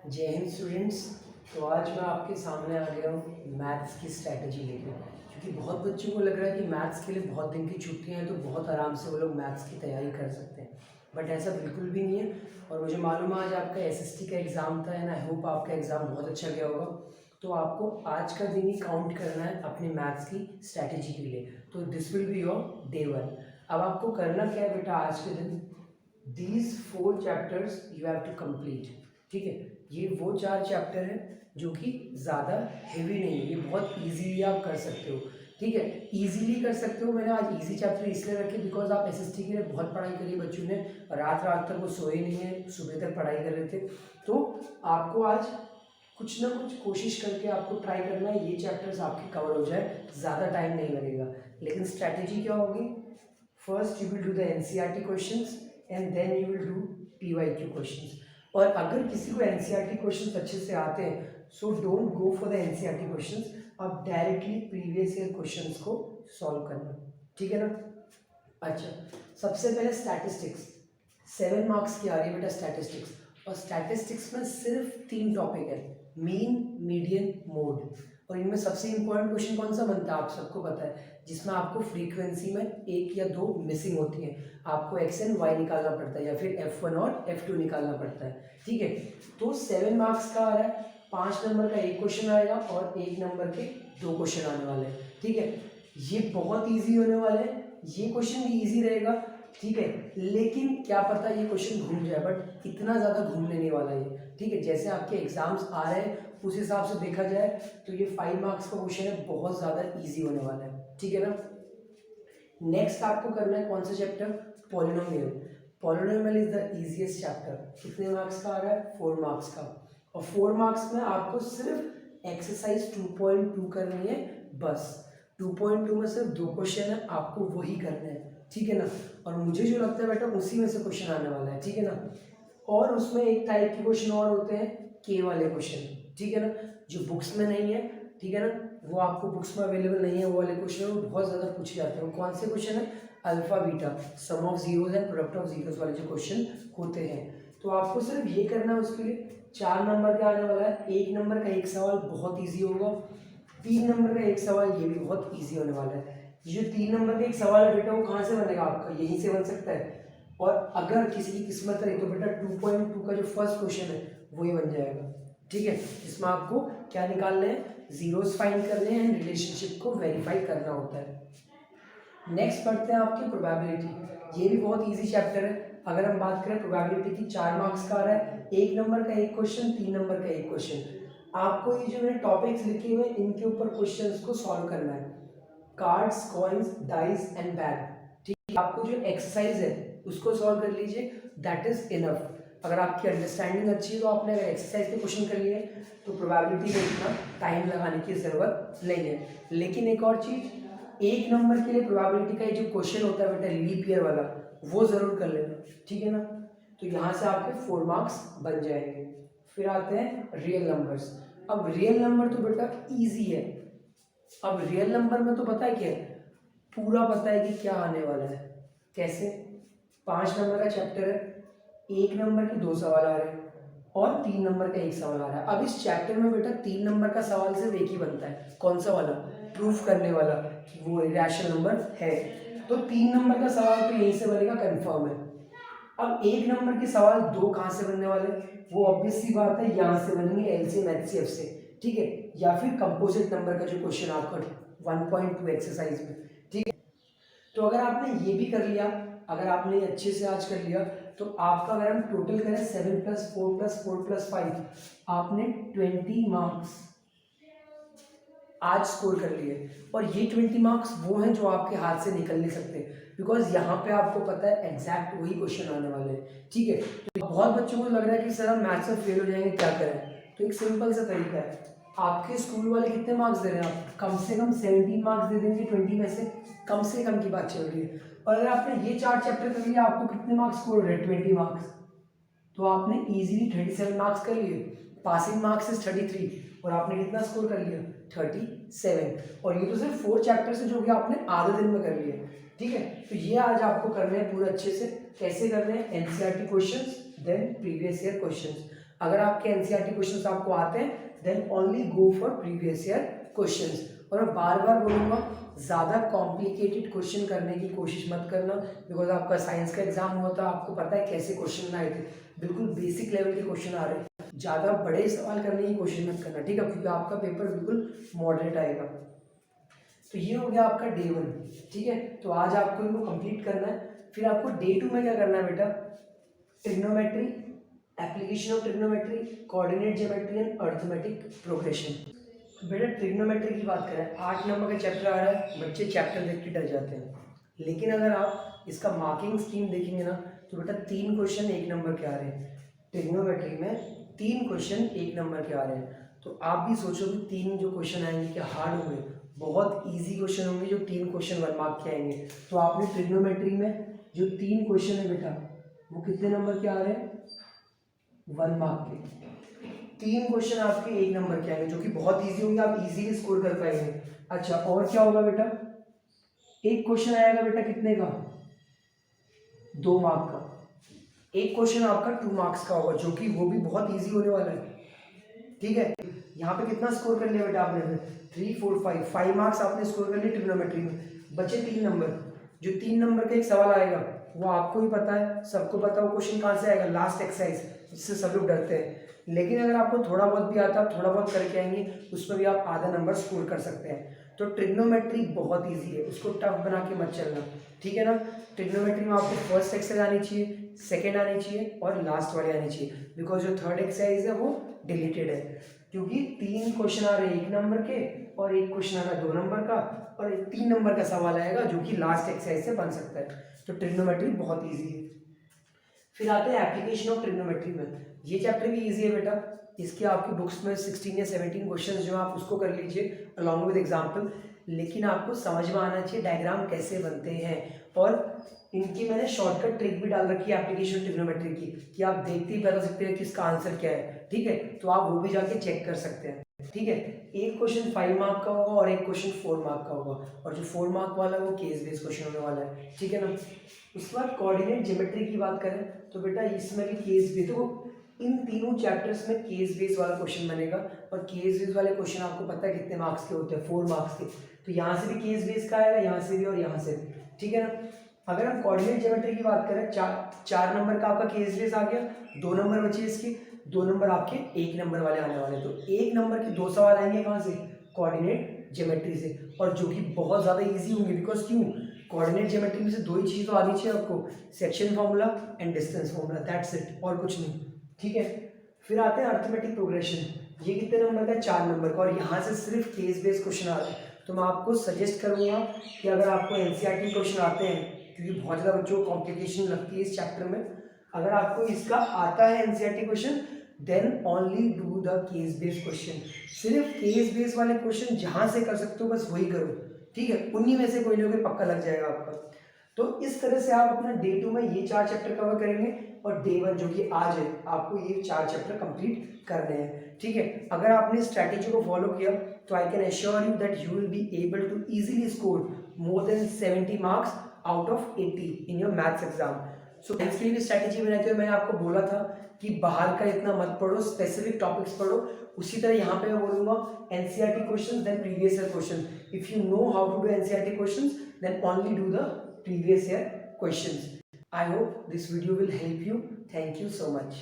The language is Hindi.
जय हिंद स्टूडेंट्स। तो आज मैं आपके सामने आ गया हूँ मैथ्स की स्ट्रैटेजी लेकर, क्योंकि बहुत बच्चों को लग रहा है कि मैथ्स के लिए बहुत दिन की छुट्टियाँ हैं तो बहुत आराम से वो लोग मैथ्स की तैयारी कर सकते हैं, बट ऐसा बिल्कुल भी नहीं है। और मुझे मालूम है आज आपका एसएसटी का एग्ज़ाम था एंड आई होप आपका एग्ज़ाम बहुत अच्छा गया होगा। तो आपको आज का दिन ही काउंट करना है अपने मैथ्स की स्ट्रैटेजी के लिए। तो this will be your day 1। अब आपको करना क्या है बेटा, आज के दिन these 4 chapters you have to complete. ठीक है, ये वो 4 चैप्टर हैं जो कि ज़्यादा हैवी नहीं है, ये बहुत इजीली आप कर सकते हो। ठीक है, इजीली कर सकते हो। मैंने आज इजी चैप्टर इसलिए रखे बिकॉज आप एसएसटी के लिए बहुत पढ़ाई करी, बच्चों ने रात रात तक वो सोए नहीं है, सुबह तक पढ़ाई कर रहे थे। तो आपको आज कुछ ना कुछ कोशिश करके आपको ट्राई करना है ये चैप्टर्स आपके कवर हो जाए, ज़्यादा टाइम नहीं लगेगा। लेकिन स्ट्रैटेजी क्या होगी? First you will do the NCERT questions and then you will do PYQ questions. और अगर किसी को एनसीईआरटी क्वेश्चंस अच्छे से आते हैं so don't go for the NCERT questions, आप डायरेक्टली प्रीवियस ईयर क्वेश्चंस को सॉल्व करना। ठीक है ना? अच्छा, सबसे पहले स्टैटिस्टिक्स 7 मार्क्स की आ रही है बेटा स्टैटिस्टिक्स। और स्टैटिस्टिक्स में सिर्फ 3 टॉपिक है, मीन, मीडियन, मोड। और इनमें सबसे इंपॉर्टेंट क्वेश्चन कौन सा बनता है आप सबको पता है, जिसमें आपको फ्रीक्वेंसी में 1 या 2 मिसिंग होती है, आपको एक्स एंड वाई निकालना पड़ता है या फिर F1 और F2 निकालना पड़ता है। ठीक है, तो 7 मार्क्स का आ रहा है, 5 नंबर का एक क्वेश्चन आएगा और 1 नंबर के 2 क्वेश्चन आने वाले हैं। ठीक है, ये बहुत ईजी होने वाले हैं, ये क्वेश्चन भी ईजी रहेगा। ठीक है, लेकिन क्या पता ये क्वेश्चन घूम जाए, बट इतना ज़्यादा घूमने नहीं वाला ये। ठीक है, जैसे आपके एग्जाम्स आ रहे हैं उस हिसाब से देखा जाए तो ये 5 मार्क्स का क्वेश्चन है, बहुत ज़्यादा इजी होने वाला है। ठीक है ना? नेक्स्ट आपको करना है कौन सा chapter? Polynomial. Polynomial is the easiest chapter. कितने मार्क्स का आ रहा है? 4 मार्क्स का। और 4 मार्क्स में आपको सिर्फ एक्सरसाइज 2.2 करनी है बस। 2.2 में सिर्फ 2 क्वेश्चन है, आपको वही करने हैं। ठीक है ना? और मुझे जो लगता है बेटा उसी में से क्वेश्चन आने वाला है। ठीक है ना? और उसमें एक टाइप के क्वेश्चन और होते हैं, के वाले क्वेश्चन। ठीक है ना? जो बुक्स में नहीं है। ठीक है ना? वो आपको बुक्स में अवेलेबल नहीं है, वो वाले क्वेश्चन वो बहुत ज़्यादा पूछे जाते हैं। वो कौन से क्वेश्चन है? Alpha beta, sum of zeros and product of zeros वाले जो क्वेश्चन होते हैं। तो आपको सिर्फ ये करना है उसके लिए। 4 नंबर का आने वाला है, 1 नंबर का एक सवाल बहुत ईजी होगा, 3 नंबर का एक सवाल ये भी बहुत ईजी होने वाला है। ये जो 3 नंबर का एक सवाल है बेटा वो कहाँ से बनेगा आपका? यहीं से बन सकता है। और अगर किसी की किस्मत रही तो बेटा 2.2 का जो फर्स्ट क्वेश्चन है वही बन जाएगा। ठीक है, जिसमें आपको क्या निकालना है? जीरोस फाइंड करने हैं एंड रिलेशनशिप को वेरीफाई करना होता है। नेक्स्ट पढ़ते हैं आपकी प्रोबेबिलिटी। ये भी बहुत इजी चैप्टर है। अगर हम बात करें प्रोबेबिलिटी की, 4 मार्क्स का आ रहा है, 1 नंबर का एक क्वेश्चन, 3 नंबर का एक क्वेश्चन। आपको ये जो मैंने टॉपिक्स लिखे हुए इनके ऊपर क्वेश्चंस को सॉल्व करना है। Cards, coins, dice and bag. ठीक है, आपको जो एक्सरसाइज है उसको सॉल्व कर लीजिए, दैट इज इनफ। अगर आपकी अंडरस्टैंडिंग अच्छी है तो आपने अगर एक्सरसाइज के क्वेश्चन कर लिए तो प्रोबेबिलिटी में इतना टाइम लगाने की ज़रूरत नहीं है। लेकिन एक और चीज़, 1 नंबर के लिए प्रोबेबिलिटी का जो क्वेश्चन होता है बेटा लीप ईयर वाला, वो ज़रूर कर लेना। ठीक है ना? तो यहाँ से आपके 4 मार्क्स बन जाएंगे। फिर आते हैं रियल नंबर्स। अब रियल नंबर तो बेटा ईजी है। अब रियल नंबर में तो पता है क्या है, पूरा पता है कि क्या आने वाला है। कैसे? 5 नंबर का चैप्टर है, 1 नंबर के 2 सवाल आ रहे हैं और 3 नंबर का एक सवाल आ रहा है। अब इस चैप्टर में बेटा 3 नंबर का सवाल सिर्फ एक ही बनता है, कौन सा वाला? प्रूफ करने वाला कि वो इरेशनल नंबर है। तो 3 नंबर का सवाल तो यहीं से बनेगा, कंफर्म है। अब 1 नंबर के सवाल 2 कहाँ से बनने वाले? वो ऑब्वियस सी बात है, यहाँ से बनेंगे, एलसीएम एचसीएफ से। ठीक है, या फिर कंपोजिट नंबर का जो क्वेश्चन आपका 1.2 एक्सरसाइज में। ठीक है, तो अगर आपने ये भी कर लिया, अगर आपने अच्छे से आज कर लिया तो आपका अगर हम टोटल करें 7 + 4 + 4 + 5, आपने 20 मार्क्स आज स्कोर कर लिए। और ये 20 मार्क्स वो हैं जो आपके हाथ से निकल नहीं सकते, बिकॉज यहाँ पे आपको पता है एग्जैक्ट वही क्वेश्चन आने वाले हैं। ठीक है, तो बहुत बच्चों को लग रहा है कि सर हम मैथ्स में फेल हो जाएंगे, क्या करें? तो एक सिंपल सा तरीका है, आपके स्कूल वाले कितने मार्क्स दे रहे हैं? आप कम से कम 17 मार्क्स दे देंगे 20 में से, कम से कम की बात चल रही है। और अगर आपने ये 4 चैप्टर कर लिया, आपको कितने मार्क्स स्कोर हो रहे हैं? 20 मार्क्स। तो आपने इजीली 37 मार्क्स कर लिए, पासिंग मार्क्स इज 33, और आपने कितना स्कोर कर लिया? 37। और ये तो सिर्फ 4 चैप्टर से जो कि आपने आधे दिन में कर लिए। ठीक है, तो ये आज आपको करने हैं पूरे अच्छे से। कैसे करने हैं? NCERT questions, then previous year questions. अगर आपके एनसीईआरटी क्वेश्चंस आपको आते हैं then only go for previous year questions. और मैं बार बार बोलूँगा, ज़्यादा कॉम्प्लिकेटेड क्वेश्चन करने की कोशिश मत करना, बिकॉज आपका साइंस का एग्जाम हुआ था, आपको पता है कैसे क्वेश्चन आए थे, बिल्कुल बेसिक लेवल के क्वेश्चन आ रहे हैं। ज़्यादा बड़े सवाल करने की कोशिश मत करना, ठीक है, क्योंकि आपका पेपर बिल्कुल मॉडरेट आएगा। तो ये हो गया आपका डे 1, ठीक है। तो आज आपको इनको कंप्लीट करना है। फिर आपको डे 2 में क्या करना है बेटा, trigonometry, application of trigonometry, coordinate geometry and arithmetic progression. बेटा ट्रिग्नोमेट्री की बात करें, 8 नंबर का चैप्टर आ रहा है, बच्चे चैप्टर देख के डर जाते हैं, लेकिन अगर आप इसका मार्किंग स्कीम देखेंगे ना तो बेटा 3 क्वेश्चन 1 नंबर के आ रहे हैं। ट्रिग्नोमेट्री में 3 क्वेश्चन 1 नंबर के आ रहे हैं। तो आप भी सोचो कि 3 जो क्वेश्चन आएंगे क्या हार्ड होंगे, बहुत इजी क्वेश्चन होंगे जो 3 क्वेश्चन 1 मार्क के आएंगे। तो आपने ट्रिग्नोमेट्री में जो 3 क्वेश्चन है बेटा वो कितने नंबर के आ रहे हैं, 1 मार्क के। 3 क्वेश्चन आपके 1 नंबर के आएंगे जो कि बहुत इजी होंगे, आप इजीली स्कोर कर पाएंगे। अच्छा और क्या होगा बेटा, एक क्वेश्चन आएगा बेटा कितने का, 2 मार्क का। एक क्वेश्चन आपका 2 मार्क्स का होगा जो कि वो भी बहुत इजी होने वाला है, ठीक है। यहाँ पे कितना स्कोर कर लिया बेटा आपने, 3 4 5 मार्क्स आपने स्कोर कर लिए ट्रिग्नोमेट्री में। बचे 3 नंबर, जो 3 नंबर का एक सवाल आएगा वो आपको ही पता है, सबको पता है वो क्वेश्चन कहाँ से आएगा, लास्ट एक्सरसाइज, जिससे सब लोग डरते हैं। लेकिन अगर आपको थोड़ा बहुत भी आता है, थोड़ा बहुत करके आएंगे, उसमें भी आप आधा नंबर स्कोर कर सकते हैं। तो ट्रिग्नोमेट्री बहुत ईजी है, उसको टफ बना के मत चलना, ठीक है ना। ट्रिग्नोमेट्री में आपको फर्स्ट एक्सरसाइज आनी चाहिए, सेकेंड आनी चाहिए और लास्ट वाली आनी चाहिए, बिकॉज जो थर्ड एक्सरसाइज है वो डिलीटेड है, क्योंकि 3 क्वेश्चन आ रहे हैं 1 नंबर के और एक क्वेश्चन आ रहा है 2 नंबर का और 3 नंबर का सवाल आएगा जो कि लास्ट एक्सरसाइज से बन सकता है। तो ट्रिग्नोमेट्री बहुत ईजी है। फिर आते हैं एप्लीकेशन ऑफ ट्रिग्नोमेट्री में, ये चैप्टर भी ईजी है बेटा। इसके आपकी बुक्स में 16 या 17 क्वेश्चन जो आप उसको कर लीजिए अलॉन्ग विद एग्जाम्पल, लेकिन आपको समझ में आना चाहिए डायग्राम कैसे बनते हैं। और इनकी मैंने शॉर्टकट ट्रिक भी डाल रखी है एप्लीकेशन ट्रिग्नोमेट्री की, कि आप देखते ही बता सकते हैं कि इसका आंसर क्या है, ठीक है। तो आप वो भी जाके चेक कर सकते हैं, ठीक है। एक क्वेश्चन 5 मार्क का होगा और एक क्वेश्चन 4 मार्क का होगा, और जो 4 मार्क वाला है वो केस बेस्ड क्वेश्चन होने वाला है, ठीक है ना। उसके बाद कोऑर्डिनेट ज्योमेट्री की बात करें तो बेटा इसमें भी केस बेस्ड, तो इन तीनों चैप्टर्स में केस बेस्ड वाला क्वेश्चन बनेगा। और केस बेस्ड वाले क्वेश्चन आपको पता है कितने मार्क्स के होते हैं, 4 मार्क्स के। तो यहाँ से भी केस बेस्ड का आएगा, यहाँ से भी और यहाँ से भी, ठीक है ना। अगर हम कोऑर्डिनेट ज्योमेट्री की बात करें, 4 नंबर का आपका केस बेस्ड आ गया, 2 नंबर बचे इसके, 2 नंबर आपके 1 नंबर वाले आने वाले। तो 1 नंबर के 2 सवाल आएंगे कहाँ से, कोऑर्डिनेट ज्योमेट्री से, और जो कि बहुत ज़्यादा इजी होंगे, बिकॉज क्यों, कोऑर्डिनेट ज्योमेट्री में से 2 ही चीज़ तो आनी चाहिए आपको, section formula and distance formula, that's it, और कुछ नहीं, ठीक है। फिर आते हैं अर्थमेटिक प्रोग्रेशन, ये कितने नंबर का है, 4 नंबर का, और यहाँ से सिर्फ केस बेस्ड क्वेश्चन आ रहे हैं। तो मैं आपको सजेस्ट करूँगा कि अगर आपको एनसीईआरटी क्वेश्चन आते हैं, क्योंकि बहुत ज़्यादा बच्चों को कॉम्प्लिकेशन लगती है इस चैप्टर में, अगर आपको इसका आता है NCERT question then only do the case based question. सिर्फ केस बेस्ड वाले क्वेश्चन जहाँ से कर सकते हो बस वही करो, ठीक है। उन्हीं में से कोई ना कोई पक्का लग जाएगा आपका। तो इस तरह से आप अपना डे 2 में ये 4 चैप्टर कवर करेंगे, और डे 1 जो कि आज है आपको ये 4 चैप्टर कंप्लीट करने हैं, ठीक है। अगर आपने स्ट्रैटेजी को फॉलो किया तो I can assure you that you will be able to easily score more than 70 marks out of 80 in your maths exam. So science के लिए भी स्ट्रैटेजी बनाते हुए मैंने आपको बोला था कि बाहर का इतना मत पढ़ो, स्पेसिफिक टॉपिक्स पढ़ो। उसी तरह यहाँ पे मैं बोलूँगा NCERT question then previous year question. If you know how to do NCERT question then only do the previous year questions. I hope this video will help you. Thank you so much.